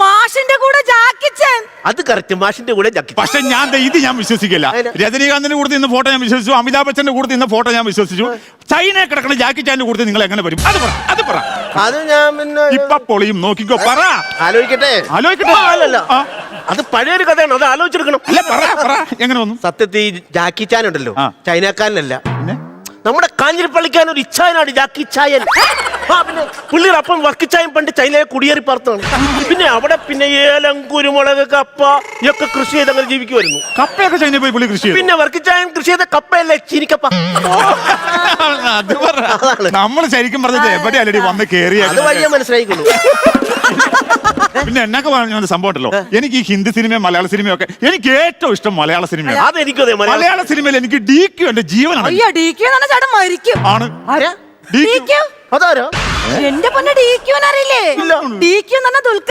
മാഷിന്റെ കൂടെ ജാക്കി ചാൻ. അത് കറക്റ്റ്, മാഷിന്റെ കൂടെ ജാക്കി. പക്ഷെ ഇത് ഞാൻ വിശ്വസിക്കില്ല. രജനീകാന്തിന്റെ കൂടെ ഇന്ന് ഫോട്ടോ ഞാൻ വിശ്വസിച്ചു, അമിതാഭ് ബച്ചന്റെ കൂടെ ഇന്ന് ഫോട്ടോ ഞാൻ വിശ്വസിച്ചു. ചൈനയിൽ കിടക്കുന്ന ജാക്കി ചാന്റെ കൂടെ നിങ്ങൾ എങ്ങനെ വരും? അത് പറ. അത് ഞാൻ പിന്നെ ഇപ്പൊ പൊളിയും, നോക്കിക്കോ. പറ. ആലോചിക്കട്ടെ. അല്ലല്ല, അത് പഴയൊരു കഥയാണ്, അത് ആലോചിച്ചെടുക്കണം. അല്ല, പറ എങ്ങനെ വന്നു? സത്യത്തിൽ ജാക്കി ചാൻ ഉണ്ടല്ലോ, ചൈനക്കാരനല്ല, പിന്നെ നമ്മുടെ കാഞ്ഞിരപ്പള്ളിക്കാൻ ഒരു ഇച്ഛായനാണ് ജാക്കി ചായൻ. പിന്നെ പുള്ളിയുടെ അപ്പം വർക്കിച്ചായം പണ്ട് ചൈനയെ കുടിയേറി പാർത്താണ്. പിന്നെ അവിടെ പിന്നെ ഏലം, കുരുമുളക്, കപ്പ ഇതൊക്കെ കൃഷി ചെയ്ത് അങ്ങനെ ജീവിക്കുമായിരുന്നു. കപ്പയൊക്കെ ചൈനയിൽ പോയി പുള്ളി കൃഷി ചെയ്തു. പിന്നെ വർക്കിച്ചായം കൃഷി ചെയ്ത കപ്പയല്ലേ, ചീനിക്കപ്പ. നമ്മൾ ശരിക്കും പറഞ്ഞത് എവിടെ അല്ലടി വന്ന് കേറിയ അത് വഴിയാ മനസ്സിലായിക്കൊള്ളു. പിന്നെ എന്നൊക്കെ പറഞ്ഞ സംഭവം ഉണ്ടല്ലോ, എനിക്ക് ഈ ഹിന്ദി സിനിമയും മലയാള സിനിമയും ഒക്കെ എനിക്ക് ഏറ്റവും ഇഷ്ടം മലയാള സിനിമയാണ്. അതെനിക്കതെ, മലയാള സിനിമയിൽ എനിക്ക് DQ എന്റെ ജീവനാണ്. ആണ് അതാരോ എന്റെ പൊന്നെ DQ അറിയില്ലേ? DQ എന്ന് പറഞ്ഞാൽ